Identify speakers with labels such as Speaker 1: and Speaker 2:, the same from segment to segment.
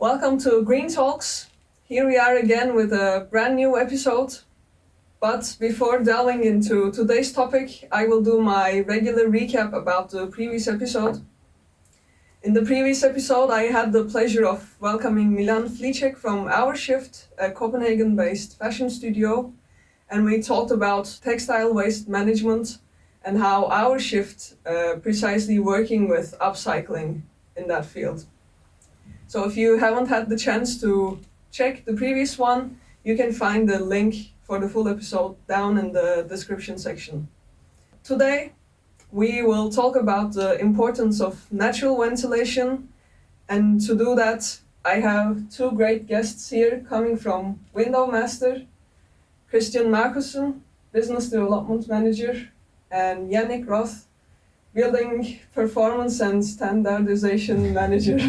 Speaker 1: Welcome to Green Talks. Here we are again with a brand new episode. But before delving into today's topic, I will do my regular recap about the previous episode. In the previous episode, I had the pleasure of welcoming Milan Flicek from Our Shift, a Copenhagen-based fashion studio, and we talked about textile waste management and how Our Shift precisely working with upcycling in that field. So if you haven't had the chance to check the previous one, you can find the link for the full episode down in the description section. Today, we will talk about the importance of natural ventilation, and to do that, I have two great guests here coming from WindowMaster Christian Markussen, Business Development Manager, and Jannick Roth, Building Performance and Standardization Manager.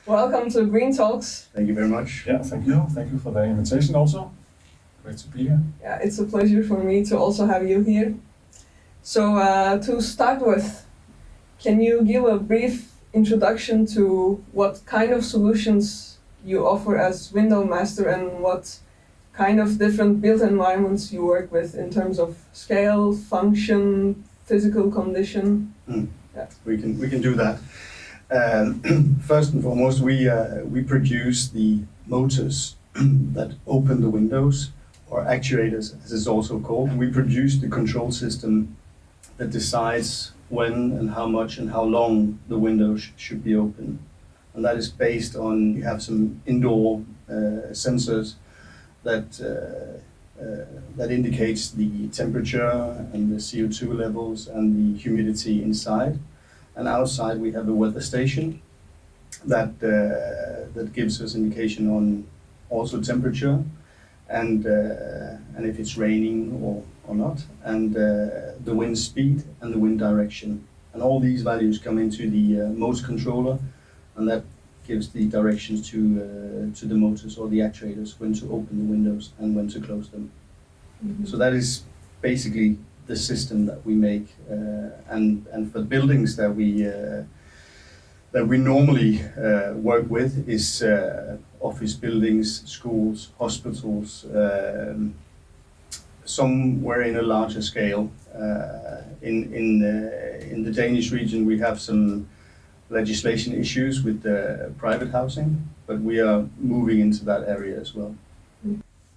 Speaker 1: Welcome to Green Talks.
Speaker 2: Thank you very much.
Speaker 3: Yeah, thank you. Thank you for the invitation also. Great to be here.
Speaker 1: Yeah, it's a pleasure for me to also have you here. So to start with, can you give a brief introduction to what kind of solutions you offer as WindowMaster and what kind of different built environments you work with in terms of scale, function, physical condition?
Speaker 2: Yeah. We can do that. First and foremost, we produce the motors that open the windows, or actuators as it's also called. We produce the control system that decides when and how much and how long the windows should be open. And that is based on, you have some indoor sensors that indicates the temperature and the CO2 levels and the humidity inside. And outside we have a weather station that gives us indication on also temperature and if it's raining or not, and the wind speed and the wind direction. And all these values come into the motor controller, and that gives the directions to the motors or the actuators when to open the windows and when to close them. Mm-hmm. So that is basically the system that we make, and for buildings that we normally work with is office buildings, schools, hospitals, somewhere in a larger scale. In the Danish region, we have some legislation issues with private housing, but we are moving into that area as well.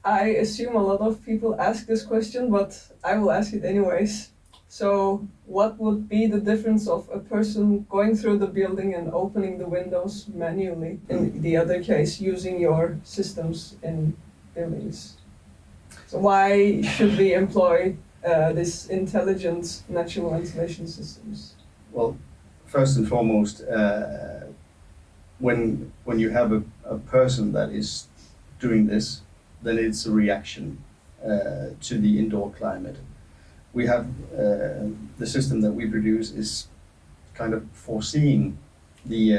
Speaker 1: I assume a lot of people ask this question, but I will ask it anyways. So what would be the difference of a person going through the building and opening the windows manually, in the other case using your systems in buildings? So why should we employ this intelligent natural ventilation systems?
Speaker 2: Well, first and foremost, when you have a person that is doing this, then it's a reaction to the indoor climate. We have the system that we produce is kind of foreseeing the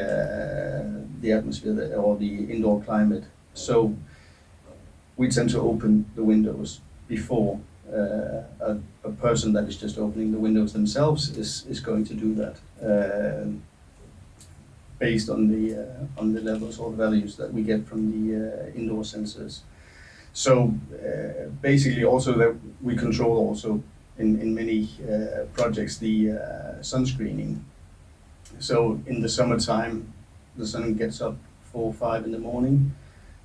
Speaker 2: atmosphere or the indoor climate. So we tend to open the windows before a person that is just opening the windows themselves is going to do that, based on the levels or values that we get from the indoor sensors. So basically also that we control also in many projects the sun screening. So in the summertime, the sun gets up 4 or 5 in the morning.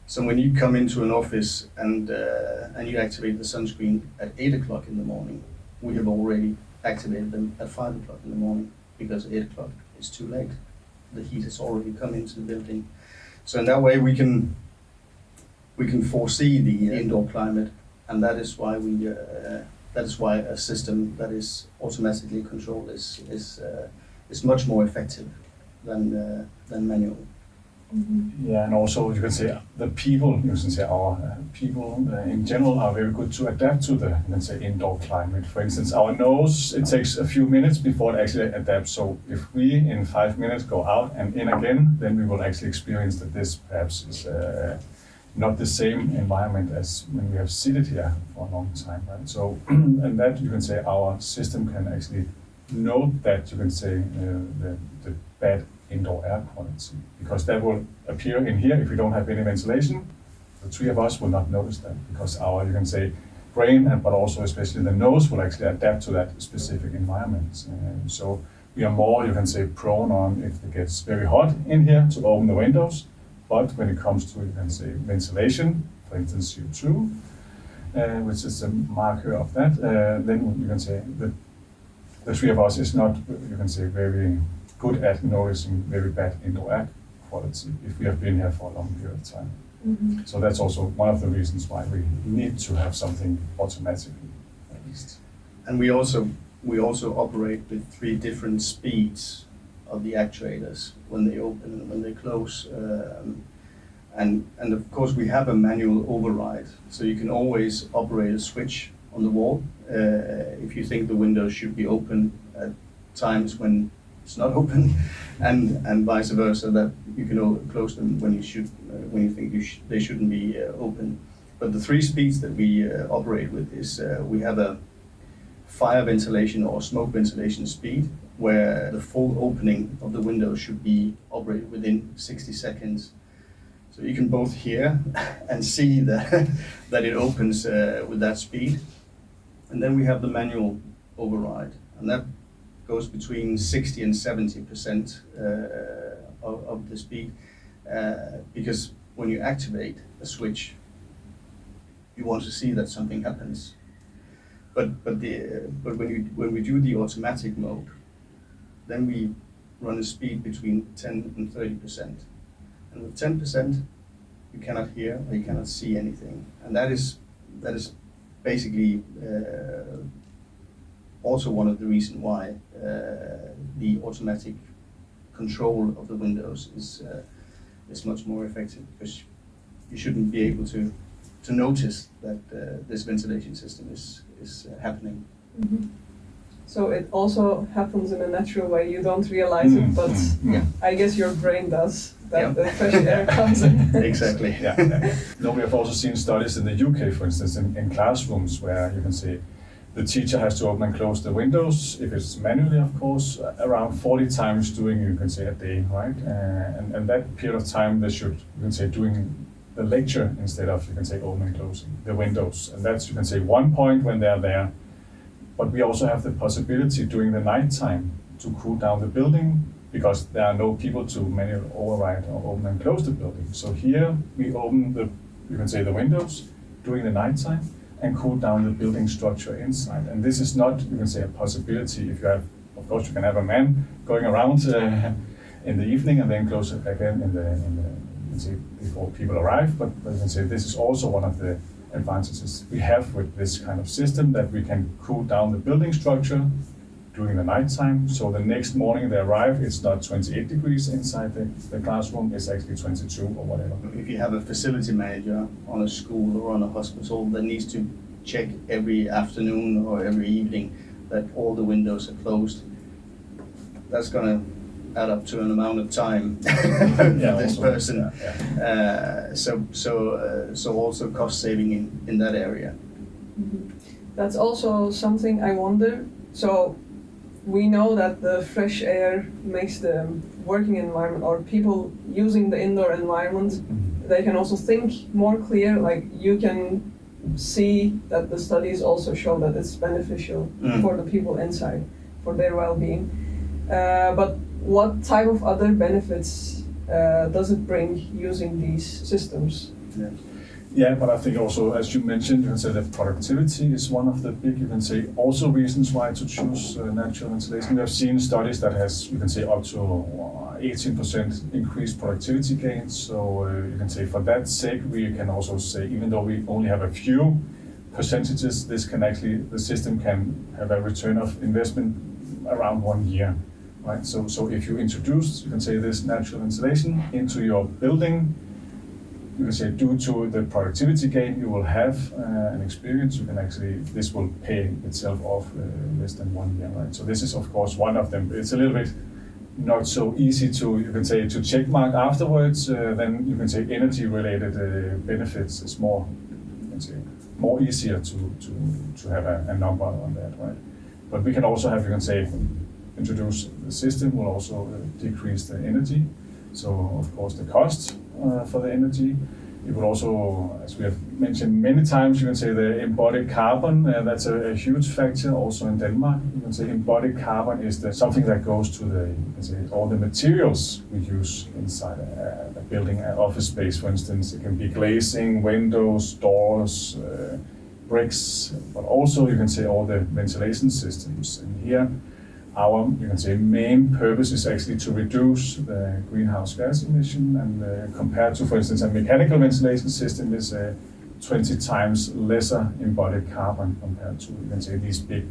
Speaker 2: So when you come into an office and you activate the sunscreen at 8 o'clock in the morning, we have already activated them at 5 o'clock in the morning, because 8 o'clock is too late. The heat has already come into the building. So in that way we can foresee the indoor climate, and that is why a system that is automatically controlled is much more effective than manual.
Speaker 3: Mm-hmm. Yeah, and also you can say the people, you can say our people in general are very good to adapt to the, let's say, indoor climate. For instance, our nose, it takes a few minutes before it actually adapts. So if we in 5 minutes go out and in again, then we will actually experience that this perhaps is not the same environment as when we have seated here for a long time, right? So, and that you can say our system can actually note that, you can say, the bad indoor air quality, because that will appear in here if we don't have any ventilation. The three of us will not notice that, because our, you can say, brain, but also especially the nose will actually adapt to that specific environment. So we are more, you can say, prone on, if it gets very hot in here, to open the windows. But when it comes to, you can say, ventilation, for instance, CO2, which is a marker of that, then you can say that the three of us is not, you can say, very good at noticing very bad indoor air quality if we have been here for a long period of time.
Speaker 1: Mm-hmm.
Speaker 3: So that's also one of the reasons why we need to have something automatically, at least.
Speaker 2: And we also operate with 3 different speeds of the actuators when they open and when they close. And of course we have a manual override, so you can always operate a switch on the wall if you think the windows should be open at times when it's not open, and vice versa, that you can close them when you think they shouldn't be open. But the 3 speeds that we operate with is we have a fire ventilation or smoke ventilation speed, where the full opening of the window should be operated within 60 seconds. So you can both hear and see that it opens with that speed. And then we have the manual override, and that goes between 60 and 70% of the speed, because when you activate a switch, you want to see that something happens. But when we do the automatic mode, then we run a speed between 10 and 30%. And with 10%, you cannot hear or you cannot see anything. And that is basically also one of the reasons why the automatic control of the windows is much more effective, because you shouldn't be able to notice that this ventilation system is happening.
Speaker 1: Mm-hmm. So it also happens in a natural way. You don't realize it, but I guess your brain does. That the fresh air comes in.
Speaker 2: Exactly.
Speaker 3: Yeah. No, we have also seen studies in the UK, for instance, in classrooms where you can see the teacher has to open and close the windows, if it's manually, of course, around 40 times during, you can say, a day, right? And that period of time they should, you can say, doing the lecture instead of, you can say, opening and closing the windows. And that's, you can say, one point when they're there. But we also have the possibility during the night time to cool down the building, because there are no people to manually override or open and close the building. So here we open you can say, the windows during the night time and cool down the building structure inside. And this is not, you can say, a possibility if you have, of course, you can have a man going around in the evening and then close it again in the you can say, before people arrive. But you can say this is also one of the advantages we have with this kind of system, that we can cool down the building structure during the night time. So the next morning they arrive, it's not 28 degrees inside the classroom, it's actually 22 or whatever.
Speaker 2: If you have a facility manager on a school or on a hospital that needs to check every afternoon or every evening that all the windows are closed, that's going to add up to an amount of time for this person. So also cost saving in that area.
Speaker 1: Mm-hmm. That's also something I wonder. So we know that the fresh air makes the working environment, or people using the indoor environment, they can also think more clear. Like, you can see that the studies also show that it's beneficial for the people inside, for their well-being. But what type of other benefits does it bring using these systems?
Speaker 3: Yeah, but I think also, as you mentioned, you can say that productivity is one of the big, you can say, also reasons why to choose natural ventilation. We have seen studies that has, you can say, up to 18% increased productivity gains. So you can say for that sake, we can also say, even though we only have a few percentages, this can actually, the system can have a return of investment around 1 year, right? So if you introduce, you can say, this natural ventilation into your building, you can say, due to the productivity gain you will have an experience, you can actually, this will pay itself off less than 1 year, right? So this is, of course, one of them. It's a little bit not so easy to, you can say, to check mark afterwards. Then you can say energy-related benefits is more, you can say, more easier to have a number on that, right? But we can also have, you can say, introduce the system will also decrease the energy. So of course the cost for the energy. It will also, as we have mentioned many times, you can say the embodied carbon, that's a huge factor also in Denmark. You can say embodied carbon is something that goes to you can say all the materials we use inside a building, an office space, for instance. It can be glazing, windows, doors, bricks, but also you can say all the ventilation systems. And here, our, you can say, main purpose is actually to reduce the greenhouse gas emission, and compared to, for instance, a mechanical ventilation system is 20 times lesser embodied carbon compared to, you can say, these big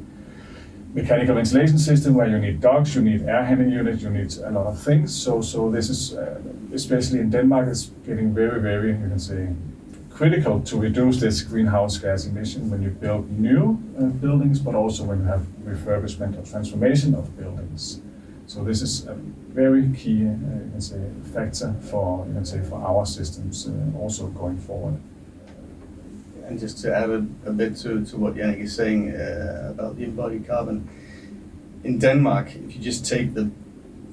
Speaker 3: mechanical ventilation system where you need ducts, you need air handling units, you need a lot of things. So this is, especially in Denmark, it's getting very, very, you can say, critical to reduce this greenhouse gas emission when you build new buildings, but also when you have refurbishment or transformation of buildings. So this is a very key, you can say, factor for, you can say, for our systems also going forward.
Speaker 2: And just to add a bit to what Jannick is saying about the embodied carbon, in Denmark, if you just take the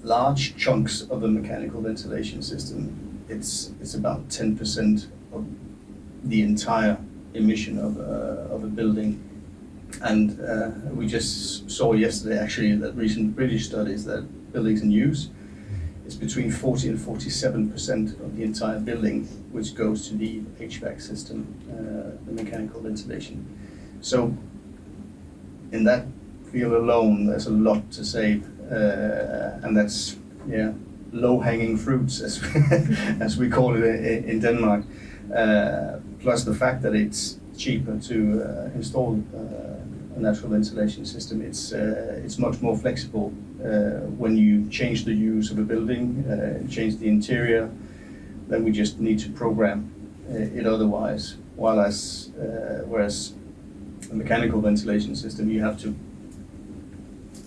Speaker 2: large chunks of the mechanical ventilation system, it's about 10% of the entire emission of a building. And we just saw yesterday actually that recent British studies that buildings in use is between 40 and 47% of the entire building which goes to the HVAC system, the mechanical ventilation. So in that field alone there's a lot to save, and that's low-hanging fruits as we call it in Denmark. Plus the fact that it's cheaper to install a natural ventilation system. It's much more flexible when you change the use of a building, change the interior, then we just need to program it otherwise. Whereas a mechanical ventilation system, you have to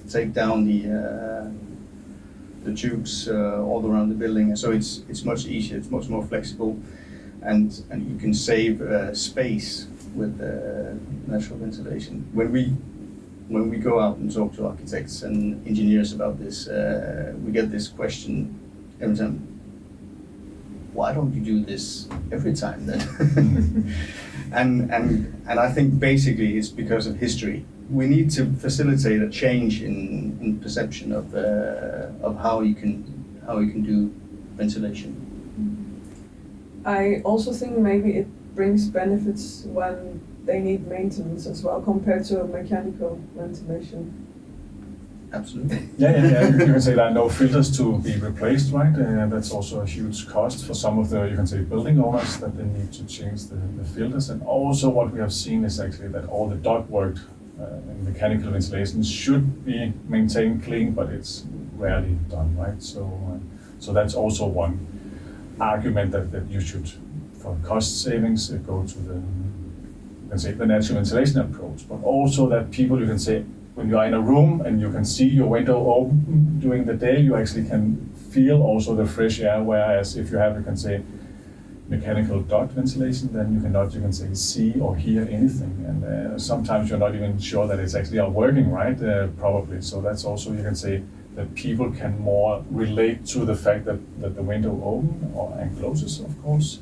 Speaker 2: take down the tubes all around the building. So it's much easier, it's much more flexible. And you can save space with natural ventilation. When we go out and talk to architects and engineers about this, we get this question every time: why don't you do this every time then? and I think basically it's because of history. We need to facilitate a change in perception of how you can do ventilation.
Speaker 1: I also think maybe it brings benefits when they need maintenance as well compared to mechanical ventilation.
Speaker 2: Absolutely.
Speaker 3: Yeah. You can say there are no filters to be replaced, right? That's also a huge cost for some of the, you can say, building owners, that they need to change the filters. And also what we have seen is actually that all the ductwork in mechanical ventilation should be maintained clean, but it's rarely done, right? So that's also one argument that you should, for cost savings, go to the natural ventilation approach, but also that people, you can say, when you are in a room and you can see your window open during the day, you actually can feel also the fresh air, whereas if you have, you can say, mechanical duct ventilation, then you cannot, you can say, see or hear anything, and sometimes you're not even sure that it's actually working, right? Probably. So that's also, you can say, that people can more relate to the fact that the window open and closes, of course,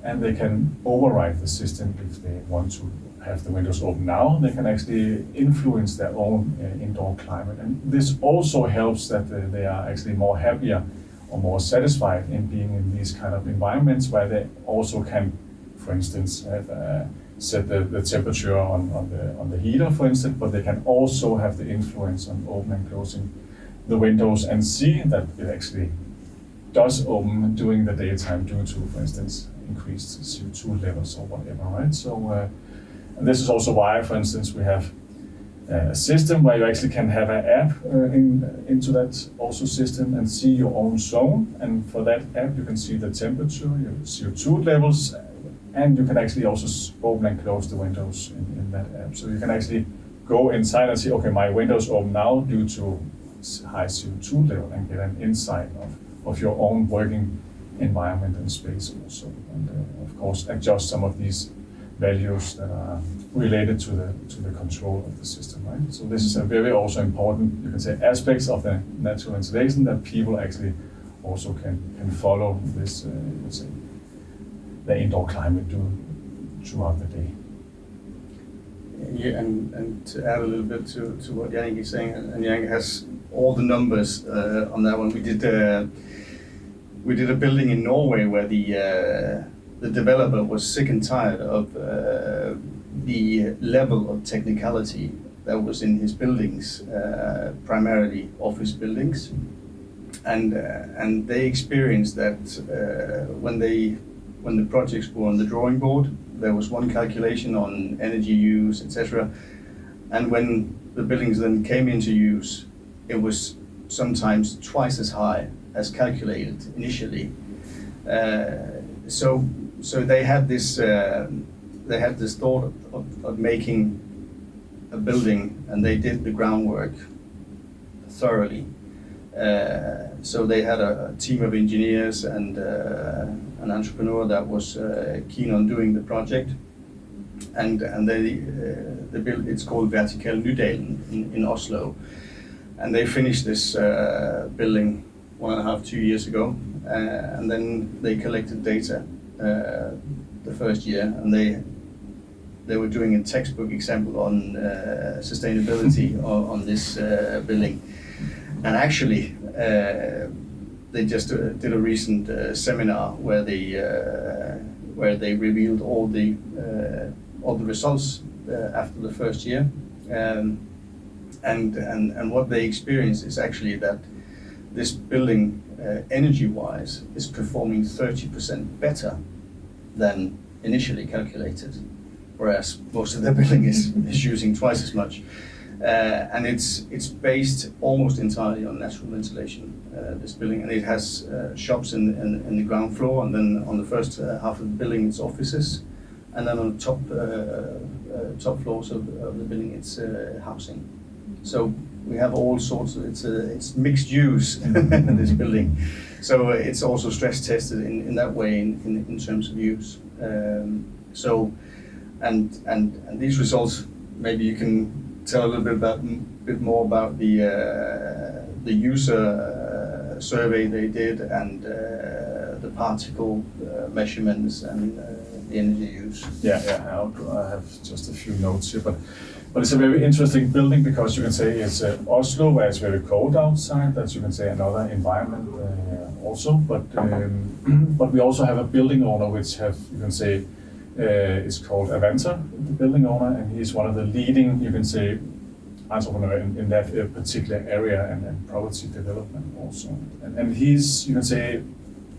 Speaker 3: and they can override the system if they want to have the windows open now. They can actually influence their own indoor climate, and this also helps that they are actually more happier or more satisfied in being in these kind of environments where they also can, for instance, have set the temperature on the heater, for instance, but they can also have the influence on opening and closing the windows and see that it actually does open during the daytime due to, for instance, increased CO2 levels or whatever, right? So, and this is also why, for instance, we have a system where you actually can have an app into that also system and see your own zone. And for that app, you can see the temperature, your CO2 levels, and you can actually also open and close the windows in that app. So you can actually go inside and see, okay, my window's open now due to high CO2 level, and get an insight of your own working environment and space also. And of course, adjust some of these values that are related to the control of the system, right? So this is a very also important, you can say, aspects of the natural ventilation that people actually also can follow this, you can say, the indoor climate do throughout the day.
Speaker 2: Yeah, and to add a little bit to what Jannick is saying, and Jannick has all the numbers on that one. We did a building in Norway where the developer was sick and tired of the level of technicality that was in his buildings, primarily office buildings, and they experienced that when the projects were on the drawing board, there was one calculation on energy use, etc. And when the buildings then came into use, it was sometimes twice as high as calculated initially. So they had this thought of making a building, and they did the groundwork thoroughly. So they had a team of engineers and an entrepreneur that was keen on doing the project, and they built. It's called Vertikal Nydalen in Oslo, and they finished this building 1.5-2 years ago, and then they collected data the first year, and they were doing a textbook example on sustainability on this building. And actually, they just did a recent seminar where they revealed all the results after the first year, and what they experienced is actually that this building, energy-wise, is performing 30% better than initially calculated, whereas most of the building is using twice as much. And it's based almost entirely on natural ventilation, this building, and it has shops in the ground floor, and then on the first half of the building it's offices, and then on the top floors of the building it's housing. So we have all sorts of, it's mixed use in this building. So it's also stress tested in that way in terms of use. So and these results, maybe you can tell a little bit more about the user survey they did, and the particle measurements and the energy use.
Speaker 3: Yeah. I have just a few notes here, but it's a very interesting building because you can say it's Oslo, where it's very cold outside. That's, you can say, another environment also. But we also have a building owner which have, you can say, is called Avanta, the building owner, and he's one of the leading, you can say, entrepreneur in that particular area and property development also. And he's, you can say,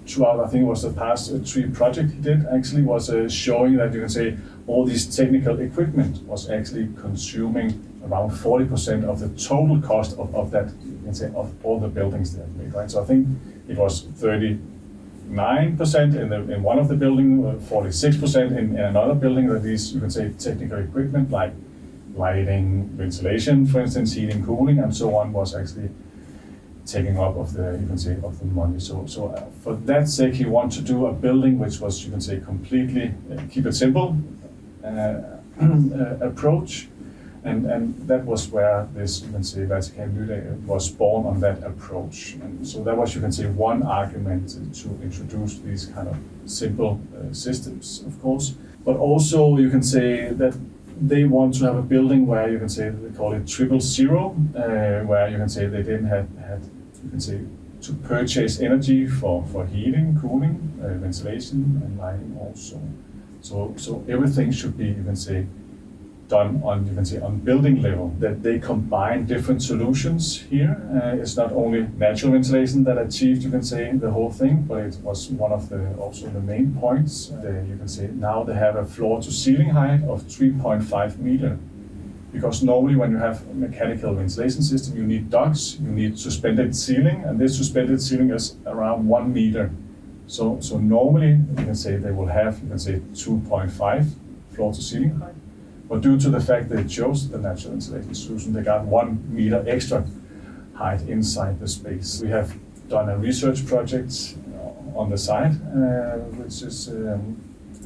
Speaker 3: throughout, I think it was the past 3 projects he did, actually was showing that, you can say, all these technical equipment was actually consuming around 40% of the total cost of that, you can say, of all the buildings they have made, right? So I think it was 39% in one of the building, 46% in another building, that these, you can say, technical equipment like lighting, ventilation, for instance, heating, cooling, and so on, was actually taking up of the, you can say, of the money. So for that sake, he wanted to do a building which was, you can say, completely keep it simple approach, and that was where this, you can say, Vertikal Nydalen was born on that approach. And so that was, you can say, one argument to introduce these kind of simple systems, of course. But also, you can say that they want to have a building where, you can say, they call it 000, where you can say they didn't have you can say, to purchase energy for heating, cooling, ventilation, and lighting also. So everything should be, you can say, done on, you can say, on building level, that they combine different solutions here. It's not only natural ventilation that achieved, you can say, the whole thing, but it was one of the also the main points. You can say now they have a floor to ceiling height of 3.5 meters. Because normally when you have a mechanical ventilation system, you need ducts, you need suspended ceiling, and this suspended ceiling is around 1 meter. So normally, you can say they will have, you can say, 2.5 floor to ceiling height. But due to the fact they chose the natural ventilation solution, they got 1 meter extra height inside the space. We have done a research project on the site, which is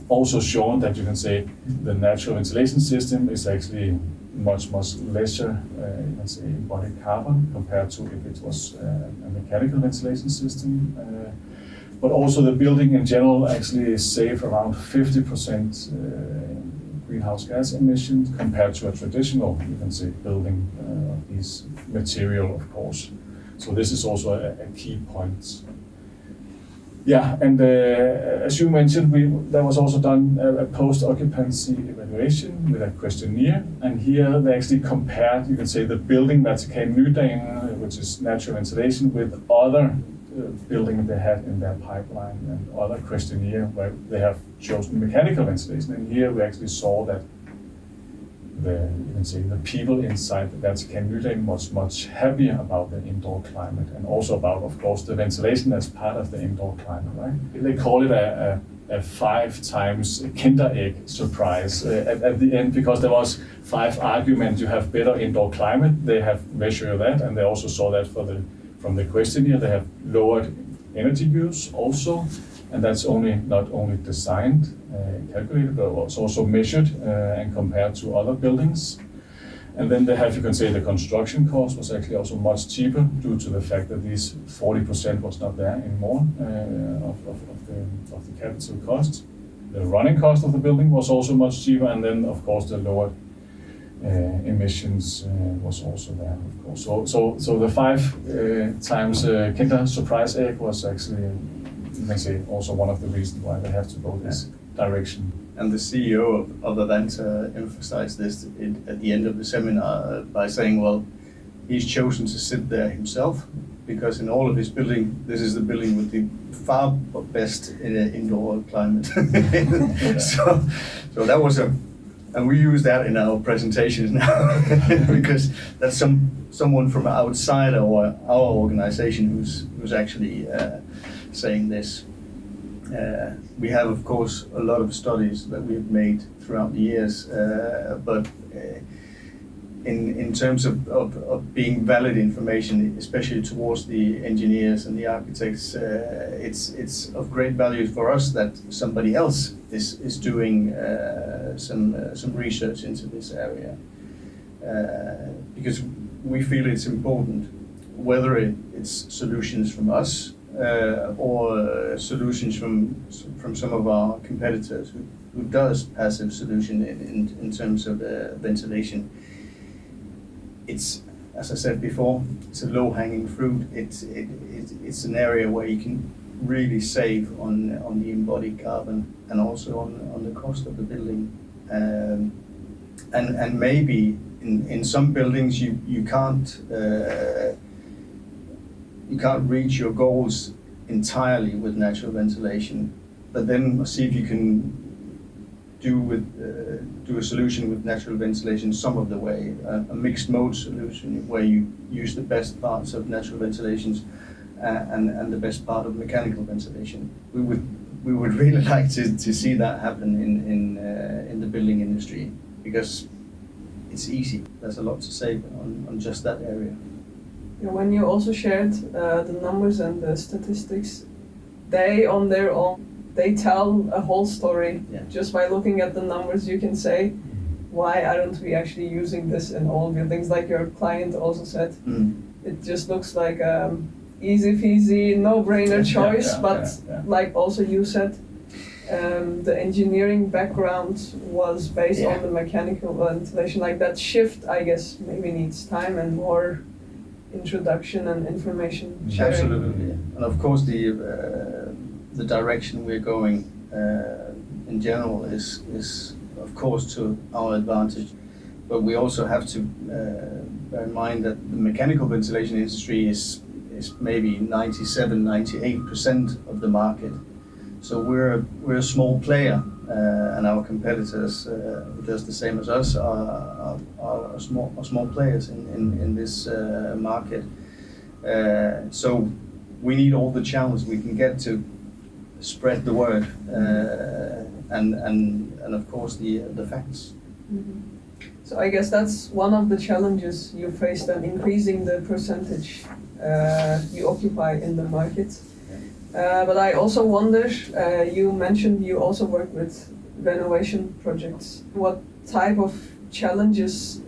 Speaker 3: also shown that you can say the natural ventilation system is actually much lesser, you can say, embodied carbon compared to if it was a mechanical ventilation system. But also the building in general actually save around 50% greenhouse gas emissions compared to a traditional, you can say, building of this material, of course. So this is also a key point. Yeah, and as you mentioned, there was also done a post-occupancy evaluation with a questionnaire, and here they actually compared, you can say, the building that's Nydagen, which is natural ventilation, with other building they had in their pipeline and other questionnaire where they have chosen mechanical ventilation. And here we actually saw that the people inside the Vatican Nydagen was much happier about the indoor climate and also about, of course, the ventilation as part of the indoor climate, right? They call it a 5 times Kinderegg surprise at the end, because there was 5 arguments. You have better indoor climate. They have measured that, and they also saw that from the questionnaire. They have lowered energy use also, and that's not only designed, calculated, but also measured and compared to other buildings. And then they have, you can say, the construction cost was actually also much cheaper due to the fact that these 40% was not there anymore of the capital cost. The running cost of the building was also much cheaper, and then of course the lowered emissions was also there, of course. So the 5 times Kinder surprise egg was actually, you can say, also one of the reasons why they have to go this direction.
Speaker 2: And the CEO of Avanta emphasized this at the end of the seminar by saying, well, he's chosen to sit there himself because in all of his building, this is the building with the far best indoor climate. So that was and we use that in our presentations now because that's someone from outside our organization who's actually saying this. We have, of course, a lot of studies that we've made throughout the years, but in terms of being valid information, especially towards the engineers and the architects, it's of great value for us that somebody else is doing some research into this area, because we feel it's important, whether it's solutions from us or solutions from some of our competitors who does passive solution in terms of ventilation. It's, as I said before, it's a low-hanging fruit. It's an area where you can really save on the embodied carbon and also on the cost of the building. And maybe in some buildings you can't reach your goals entirely with natural ventilation, but then see if you can do a solution with natural ventilation some of the way, a mixed mode solution where you use the best parts of natural ventilations and the best part of mechanical ventilation. We would really like to see that happen in the building industry, because it's easy. There's a lot to save on just that area.
Speaker 1: When you also shared the numbers and the statistics, they on their own, they tell a whole story.
Speaker 2: Yeah.
Speaker 1: Just by looking at the numbers, you can say, why aren't we actually using this in all buildings? Like your client also said, it just looks like easy peasy, no-brainer choice. Like also you said, the engineering background was based on the mechanical ventilation. Like that shift, I guess, maybe needs time and more introduction and information sharing.
Speaker 2: Absolutely, and of course the direction we're going in general is of course to our advantage, but we also have to bear in mind that the mechanical ventilation industry is maybe 97-98% of the market. So we're a small player, and our competitors, just the same as us, are small players in this market. So we need all the channels we can get to spread the word, and of course the facts.
Speaker 1: Mm-hmm. So I guess that's one of the challenges you faced, and increasing the percentage you occupy in the market. But I also wonder, you mentioned you also work with renovation projects. What type of challenges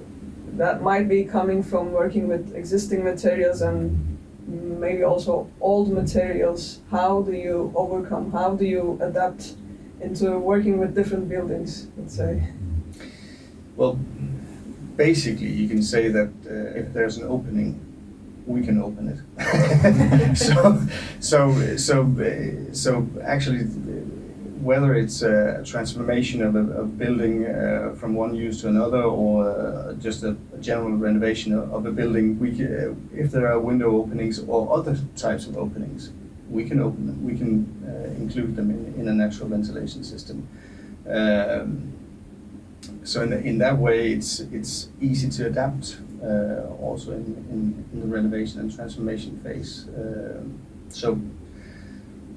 Speaker 1: that might be coming from working with existing materials and maybe also old materials? How do you overcome, how do you adapt into working with different buildings, let's say?
Speaker 2: Well, basically, you can say that if there's an opening, we can open it. So actually, whether it's a transformation of a building from one use to another, or just a general renovation of a building, if there are window openings or other types of openings, we can open them. We can include them in a natural ventilation system. So in that way, it's easy to adapt. Also in the renovation and transformation phase. So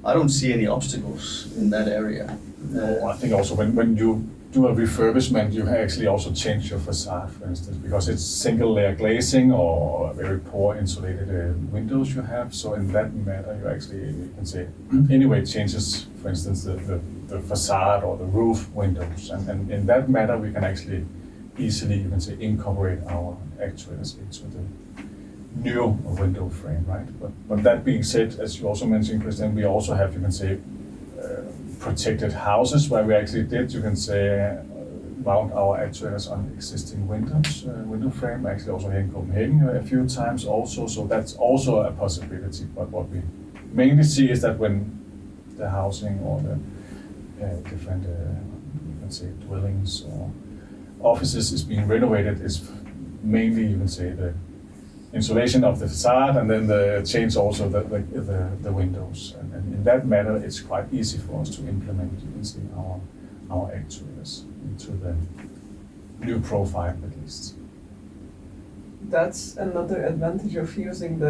Speaker 2: I don't see any obstacles in that area.
Speaker 3: No, I think also when you do a refurbishment, you actually also change your facade, for instance, because it's single layer glazing or very poor insulated windows you have. So in that matter, you actually, you can say, anyway, changes, for instance, the facade or the roof windows. And in that matter, we can actually easily, you can say, incorporate our actuators into the new window frame, right? But that being said, as you also mentioned, Christian, we also have, you can say, protected houses where we actually did, you can say, mount our actuators on existing windows, window frame, actually also here in Copenhagen a few times also, so that's also a possibility. But what we mainly see is that when the housing or the different, you can say, dwellings or offices is being renovated, is mainly, you can say, the insulation of the facade, and then the change also the windows. And in that matter, it's quite easy for us to implement, you can see, our actuators into the new profile at least.
Speaker 1: That's another advantage of using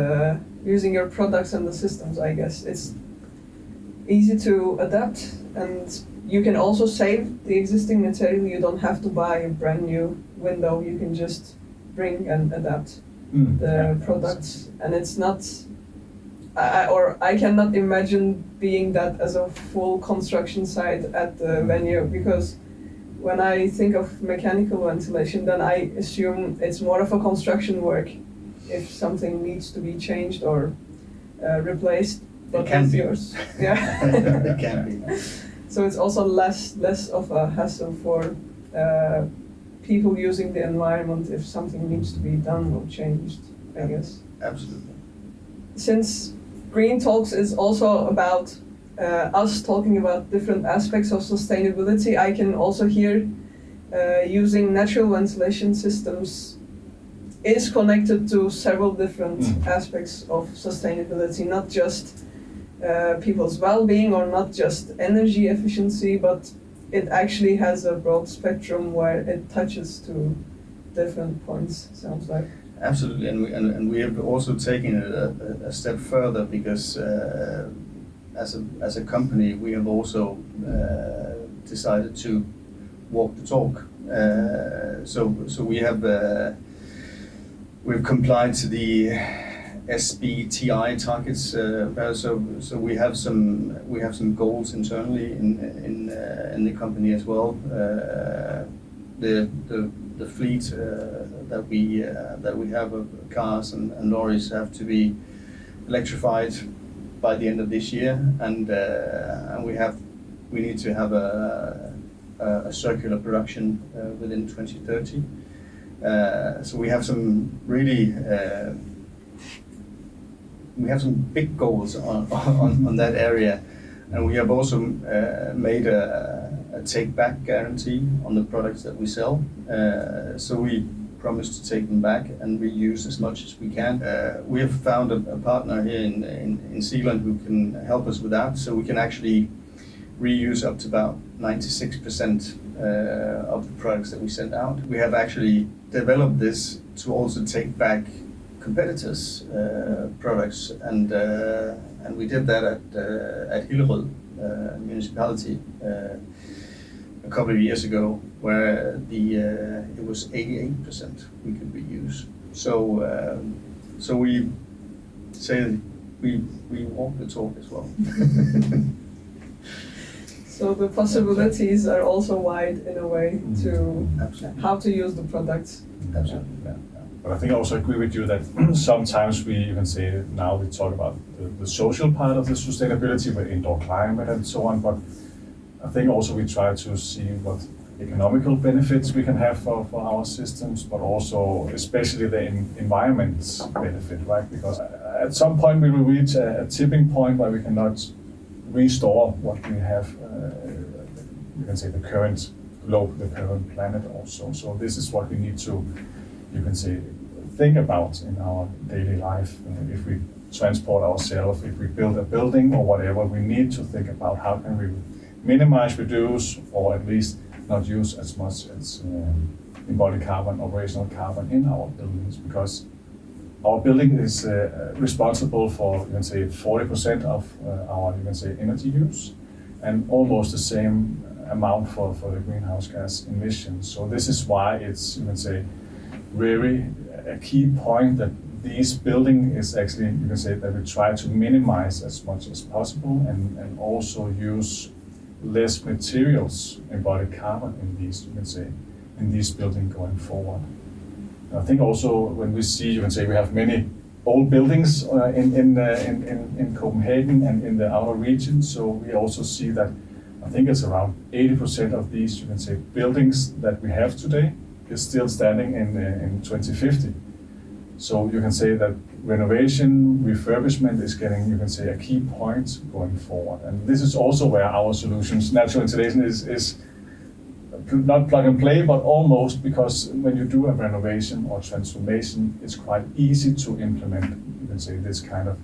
Speaker 1: your products and the systems, I guess. It's easy to adapt, and you can also save the existing material. You don't have to buy a brand new window. You can just bring and adapt the products, and it's not. I cannot imagine being that as a full construction site at the venue, because when I think of mechanical ventilation, then I assume it's more of a construction work if something needs to be changed or replaced. But
Speaker 2: it can be.
Speaker 1: Yours, yeah.
Speaker 2: It can be.
Speaker 1: So it's also less of a hassle for people using the environment if something needs to be done or changed, I guess.
Speaker 2: Absolutely.
Speaker 1: Since Green Talks is also about us talking about different aspects of sustainability, I can also hear using natural ventilation systems is connected to several different aspects of sustainability, not just people's well-being or not just energy efficiency, but it actually has a broad spectrum where it touches to different points, sounds like.
Speaker 2: Absolutely, and we have also taken it a step further, because as a company we have also decided to walk the talk. So we have we've complied to the SBTI targets. So we have some goals internally in the company as well. The fleet that we have of cars and lorries have to be electrified by the end of this year, and we need to have a circular production within 2030. So we have some really big goals on that area, and we have also made a take-back guarantee on the products that we sell. So we promise to take them back and reuse as much as we can. We have found a partner here in Zealand who can help us with that, so we can actually reuse up to about 96% of the products that we send out. We have actually developed this to also take back competitors' products, and we did that at Hillerød municipality a couple of years ago, where it was 88% we could reuse. So we say we walk the talk as well.
Speaker 1: So the possibilities are also wide in a way to
Speaker 2: Absolutely.
Speaker 1: how to use the products.
Speaker 2: Absolutely.
Speaker 3: Yeah. But I think I also agree with you that sometimes we even say now we talk about the social part of the sustainability with indoor climate and so on, but I think also we try to see what economical benefits we can have for our systems, but also especially the environment's benefit, right? Because at some point we will reach a tipping point where we cannot restore what we have, you can say the current globe, the current planet also. So this is what we need to, you can say, think about in our daily life. If we transport ourselves, if we build a building or whatever, we need to think about how can we minimize, reduce, or at least not use as much as embodied carbon, operational carbon in our buildings, because our building is responsible for, you can say, 40% of our, you can say, energy use, and almost the same amount for the greenhouse gas emissions. So this is why it's, you can say, really a key point that this building is actually, you can say, that we try to minimize as much as possible and also use less materials, embodied carbon in these, you can say, in this building going forward. I think also when we see, you can say, we have many old buildings in Copenhagen and in the outer regions. So we also see that I think it's around 80% of these, you can say, buildings that we have today is still standing in 2050. So you can say that renovation, refurbishment is getting, you can say, a key point going forward. And this is also where our solutions, natural insulation is not plug and play, but almost, because when you do a renovation or transformation, it's quite easy to implement, you can say, this kind of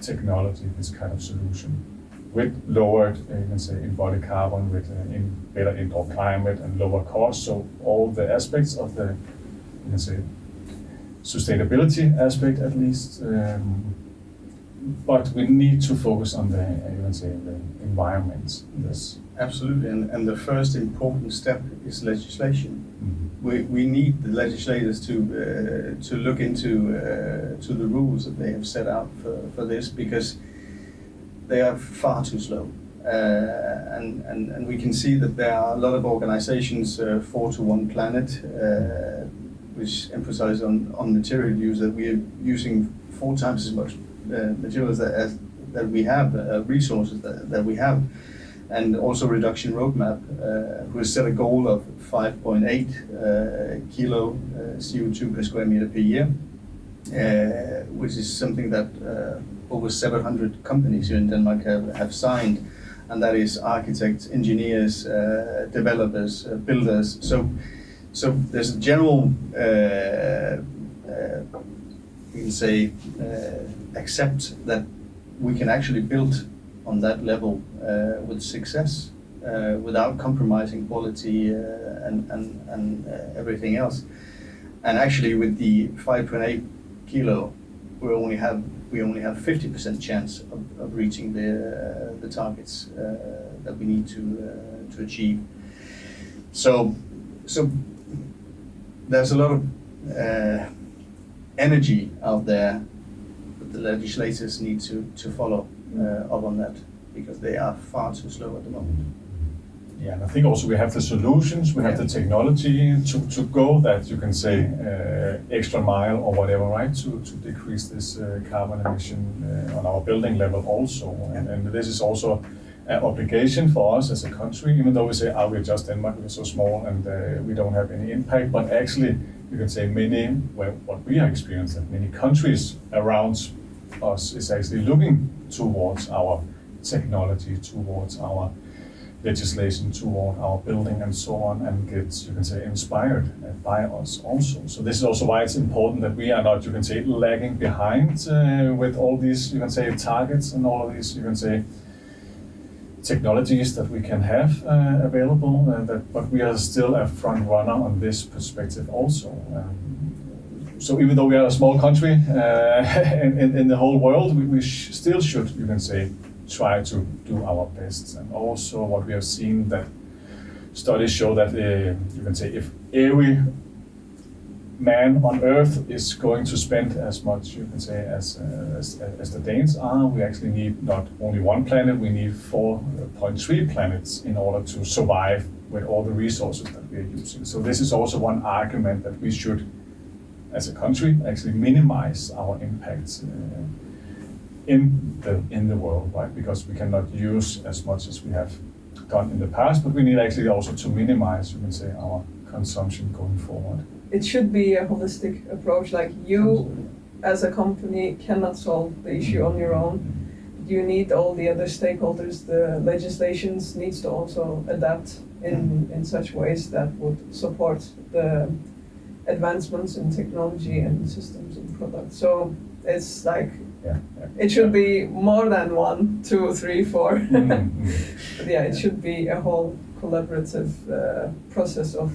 Speaker 3: technology, this kind of solution with lowered, you can say, embodied carbon, with better indoor climate and lower cost. So all the aspects of the, you can say, sustainability aspect at least, but we need to focus on the, you can say, the environment. Yes.
Speaker 2: Absolutely, and the first important step is legislation.
Speaker 3: Mm-hmm.
Speaker 2: We need the legislators to look into to the rules that they have set out for this, because they are far too slow. And we can see that there are a lot of organizations, 4 to 1 Planet, which emphasize on material use, that we are using 4 times as much materials that we have, resources that we have. And also Reduction Roadmap, who has set a goal of 5.8 kilo CO2 per square meter per year, which is something that over 700 companies here in Denmark have signed, and that is architects, engineers, developers, builders. So there's a general, you can say, accept that we can actually build on that level with success, without compromising quality and everything else. And actually, with the 5.8 kilo, we only have 50% chance of reaching the targets that we need to achieve. So there's a lot of energy out there, but the legislators need to follow up on that, because they are far too slow at the moment.
Speaker 3: Yeah, and I think also we have the solutions, we have the technology to go that, you can say, extra mile or whatever, right, to decrease this carbon emission on our building level also. And this is also an obligation for us as a country, even though we say, we're just Denmark, we're so small and we don't have any impact, but actually, you can say what we are experiencing, many countries around us is actually looking towards our technology, towards our legislation, toward our building and so on, and gets, you can say, inspired by us also. So this is also why it's important that we are not, you can say, lagging behind with all these, you can say, targets and all of these, you can say, technologies that we can have available, but we are still a front runner on this perspective also. So even though we are a small country in the whole world, we still should, you can say, try to do our best. And also what we have seen, that studies show that you can say, if every man on Earth is going to spend as much, you can say, as the Danes are. We actually need not only one planet, we need 4.3 planets in order to survive with all the resources that we are using. So this is also one argument that we should, as a country, actually minimize our impacts in the world, right? Because we cannot use as much as we have done in the past, but we need actually also to minimize, you can say, our consumption going forward.
Speaker 1: It should be a holistic approach. Like you, as a company, cannot solve the issue on your own. You need all the other stakeholders. The legislations needs to also adapt in such ways that would support the advancements in technology and systems and products. So it's like it should be more than 1, 2, 3, 4. But yeah, it should be a whole collaborative process of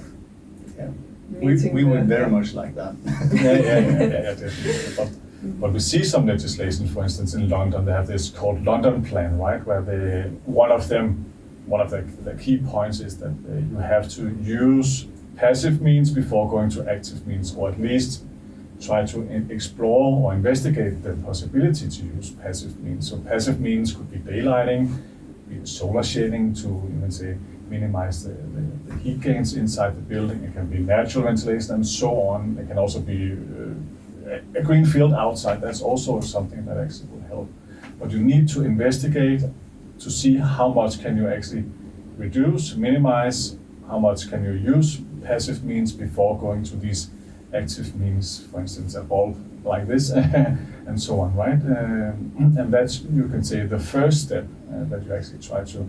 Speaker 1: meeting.
Speaker 2: We would very much like that.
Speaker 3: Yeah, definitely. But we see some legislation, for instance, in London. They have this called London Plan, right? Where one of the key points is that you have to use passive means before going to active means, or at least try to explore or investigate the possibility to use passive means. So passive means could be daylighting, be solar shading to, you can say, minimize the heat gains inside the building. It can be natural ventilation and so on. It can also be a green field outside. That's also something that actually will help. But you need to investigate to see how much can you actually reduce, minimize, how much can you use passive means before going to these active means, for instance, a bulb like this, and so on, right? And that's, you can say, the first step that you actually try to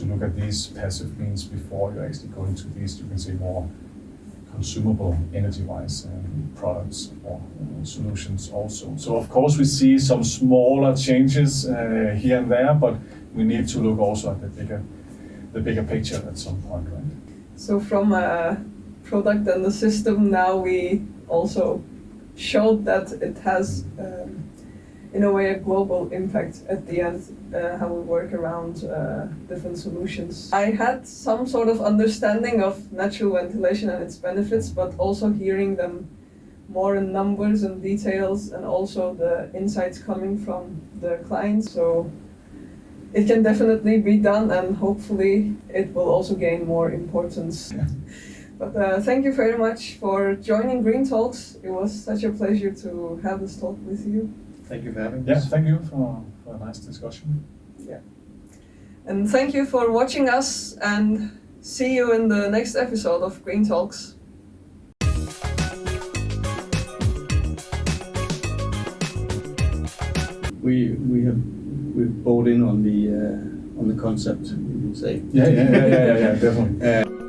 Speaker 3: look at these passive means before you actually go into these, you can say, more consumable energy-wise products or solutions also. So of course we see some smaller changes here and there, but we need to look also at the bigger picture at some point, right?
Speaker 1: So from a product and the system, now we also showed that it has in a way a global impact at the end, how we work around different solutions. I had some sort of understanding of natural ventilation and its benefits, but also hearing them more in numbers and details, and also the insights coming from the clients. So it can definitely be done, and hopefully it will also gain more importance.
Speaker 3: Yeah.
Speaker 1: But thank you very much for joining Green Talks. It was such a pleasure to have this talk with you.
Speaker 2: Thank you for having us.
Speaker 3: Yeah, thank you for a nice discussion.
Speaker 1: Yeah. And thank you for watching us, and see you in the next episode of Green Talks.
Speaker 2: We've bought in on the concept, you can say.
Speaker 3: Yeah, definitely.